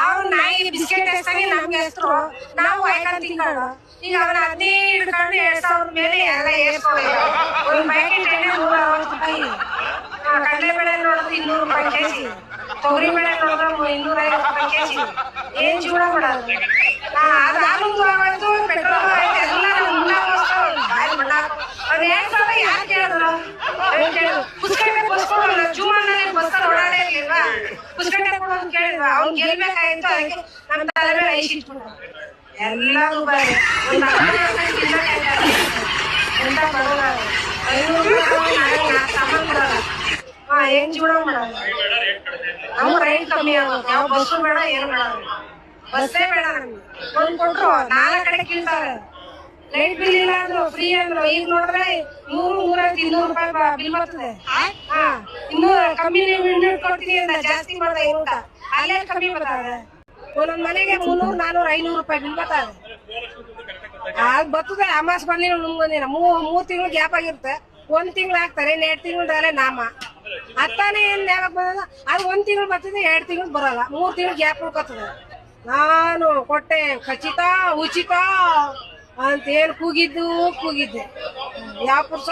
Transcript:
ಅವ್ರು ನಾಯಿಗೆ ಬಿಸ್ಕೆಟ್ ಎಸ್ತಾನೆ ನಮ್ಗೆ ಹೆಸರು ನಾವು ಹಾಕೊಂಡು ತಿನ್ಕೊಂಡು ಈಗ ಅವನ 15 ಹಿಡ್ಕೊಂಡು 2,000 ಮೇಲೆ ಎಲ್ಲ ಏರ್ಸ್ಕೊಳ್ಳಿ ಒಂದು ಪ್ಯಾಕೆಟ್ ಎಣ್ಣೆ 160 ರೂಪಾಯಿ ಕಡಲೆಬೇಳೆ ನೋಡಿದ್ರೆ 200 ರೂಪಾಯಿ ಕೆಜಿ ತೊಗರಿ ಬೇಳೆ ನೋಡಿದ್ರೆ 250 ರೂಪಾಯಿ ಕೆಜಿ ಏನ್ ಜೀವನ ಮಾಡೋದು ಅದಾದ್ರು ಪೆಟ್ರೋಲ್ ಎಲ್ಲ ಅವ್ರು ಹೇಳ್ತಾರೆ ಯಾರು ಕೇಳಿದ್ರು ಪುಸ್ತಕತೆ ಬಸ್ಕೊಂಡು ಜೂಮಲ್ಲಿ ಬಸ್ಸಲ್ಲಿ ಓಡಾಡೇ ಇರ್ಲಿಲ್ವಾ ಪುಸ್ತಕತೆ ಕೊಡೋದು ಕೇಳಿದ್ವ ಅವ್ನು ಗೆಲ್ಬೇಕಾಯ್ತು ಅದಕ್ಕೆ ನಮ್ಮ ತಲೆ ಮೇಲೆ ಐಸಿಟ್ಬಿಟ್ಟು ಎಲ್ಲರೂ ಬಾರಿ ಒಂದು ಎಂತ ಬರೋಣ 500 ರೂಪಾಯಿ ಸಾಮಾನು ಕೊಡೋಣ ಏನ್ ಜೀವನ ಮಾಡೋದು ನಮ್ಗೆ ರೈಟ್ ಕಮ್ಮಿ ಆಗುತ್ತೆ ಯಾವ ಬಸ್ಸು ಬೇಡ ಏನು ಬೇಡ ಬಸ್ಸೇ ಬೇಡ ನಮ್ಗೆ ಒಂದು ಕೊಟ್ರು 4 ಕಡೆ ಕೀಳ್ತಾರೆ ಲೈಟ್ ಬಿಲ್ ಇಲ್ಲ ಅಂದ್ರು ಫ್ರೀ ಅಂದ್ರು ಈಗ ನೋಡಿದ್ರೆ 200 ರೂಪಾಯಿ ಬಿಲ್ ಬರ್ತದೆ ಇನ್ನೂ ಕಮ್ಮಿ ಕೊಡ್ತೀನಿ ಅಂತ ಜಾಸ್ತಿ ಮಾಡ್ದೆ ಊಟ ಅಲ್ಲೇ ಕಮ್ಮಿ ಬರ್ತದೆ ಒಂದೊಂದ್ ಮನೆಗೆ 300 400 500 ರೂಪಾಯಿ ಬಿಲ್ ಬರ್ತದೆ ಅದ್ ಬರ್ತದೆ ಅಮಾಸ್ ಬಂದಿನ ನುಂಗೊಂದಿನ 3 ತಿಂಗಳು ಗ್ಯಾಪ್ ಆಗಿರುತ್ತೆ 1 ತಿಂಗಳು ಹಾಕ್ತಾರೆ 2 ತಿಂಗಳದಲ್ಲೇ ನಾಮ ಹತ್ತಾನೆ ಏನ್ ಯಾವಾಗ ಬರೋದು ಅದು 1 ತಿಂಗಳು ಬರ್ತದೆ 2 ತಿಂಗಳು ಬರಲ್ಲ 3 ತಿಂಗಳು ಗ್ಯಾಪ್ ಉಳ್ಕೊತದೆ ನಾನು ಕೊಟ್ಟೆ ಖಚಿತ ಉಚಿತ ಅಂತ ಹೇಳಿ ಕೂಗಿದ್ದೆ ಯಾವ ಪುರುಷ